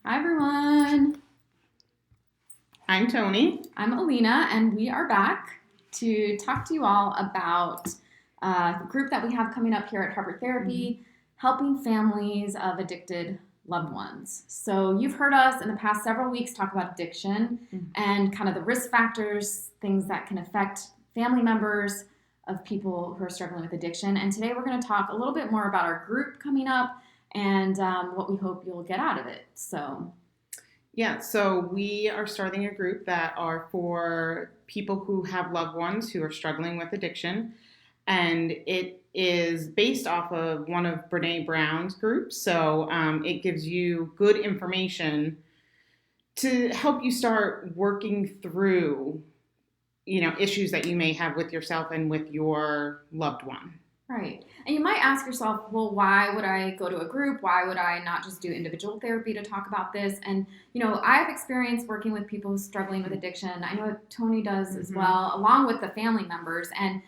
Hi, everyone. I'm Tony. I'm Alina, and we are back to talk to you all about the group that we have coming up here at Harbor Therapy, helping families of addicted loved ones. So, you've heard us in the past several weeks talk about addiction and kind of the risk factors, things that can affect family members of people who are struggling with addiction. And today we're going to talk a little bit more about our group coming up and what we hope you'll get out of it. Yeah, so we are starting a group that are for people who have loved ones who are struggling with addiction. And it is based off of one of Brene Brown's groups. So it gives you good information to help you start working through, issues that you may have with yourself and with your loved one. Right. And you might ask yourself, well, why would I go to a group? Why would I not just do individual therapy to talk about this? And, I have experience working with people struggling with addiction. I know Tony does as well, along with the family members. And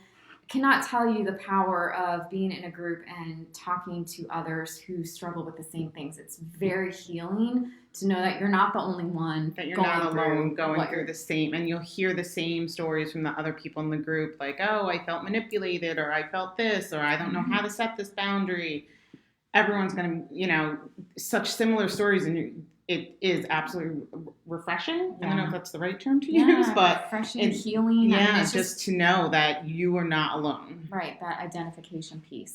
cannot tell you the power of being in a group and talking to others who struggle with the same things. It's very healing to know that you're not the only one. That you're not alone going through the same, and you'll hear the same stories from the other people in the group, like, oh, I felt manipulated, or I felt this, or I don't know how to set this boundary. Everyone's going to, such similar stories, and it is absolutely refreshing. Yeah. I don't know if that's the right term to use, but refreshing, healing. Yeah, I mean, it's just to know that you are not alone. Right, that identification piece.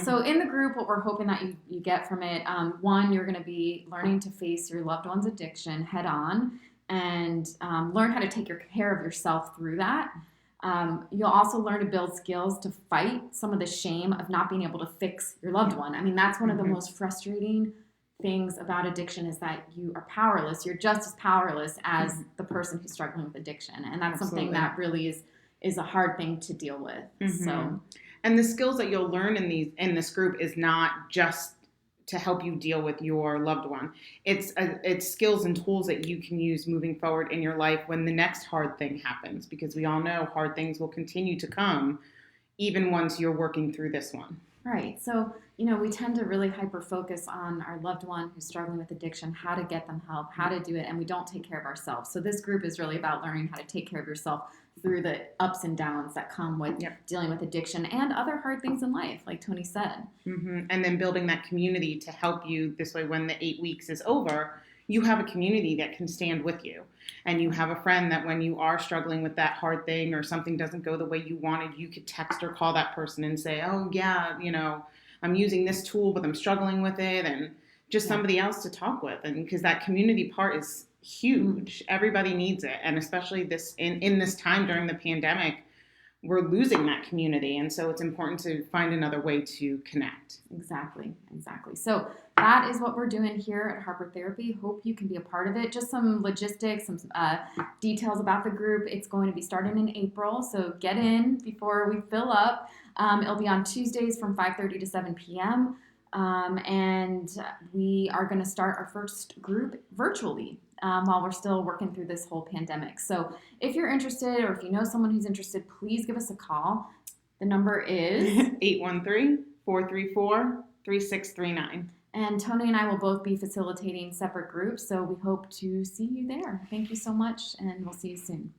So in the group, what we're hoping that you get from it, one, you're going to be learning to face your loved one's addiction head on and learn how to take care of yourself through that. You'll also learn to build skills to fight some of the shame of not being able to fix your loved one. I mean, that's one of the most frustrating things about addiction is that you are powerless. You're just as powerless as the person who's struggling with addiction. And that's something that really is a hard thing to deal with. So, and the skills that you'll learn in this group is not just to help you deal with your loved one. It's skills and tools that you can use moving forward in your life when the next hard thing happens, because we all know hard things will continue to come even once you're working through this one. Right. So, we tend to really hyper focus on our loved one who's struggling with addiction, how to get them help, how to do it, and we don't take care of ourselves. So this group is really about learning how to take care of yourself through the ups and downs that come with dealing with addiction and other hard things in life, like Tony said. And then building that community to help you this way when the 8 weeks is over. You have a community that can stand with you. And you have a friend that when you are struggling with that hard thing or something doesn't go the way you wanted, you could text or call that person and say, oh, yeah, I'm using this tool, but I'm struggling with it. And just somebody else to talk with. And because that community part is huge. Everybody needs it. And especially in this time during the pandemic, we're losing that community. And so it's important to find another way to connect. Exactly. So that is what we're doing here at Harbor Therapy. Hope you can be a part of it. Just some logistics, some details about the group. It's going to be starting in April, so get in before we fill up. It'll be on Tuesdays from 5:30 to 7 p.m. And we are going to start our first group virtually while we're still working through this whole pandemic. So if you're interested or if you know someone who's interested, please give us a call. The number is 813-434-3639. And Tony and I will both be facilitating separate groups, so we hope to see you there. Thank you so much, and we'll see you soon.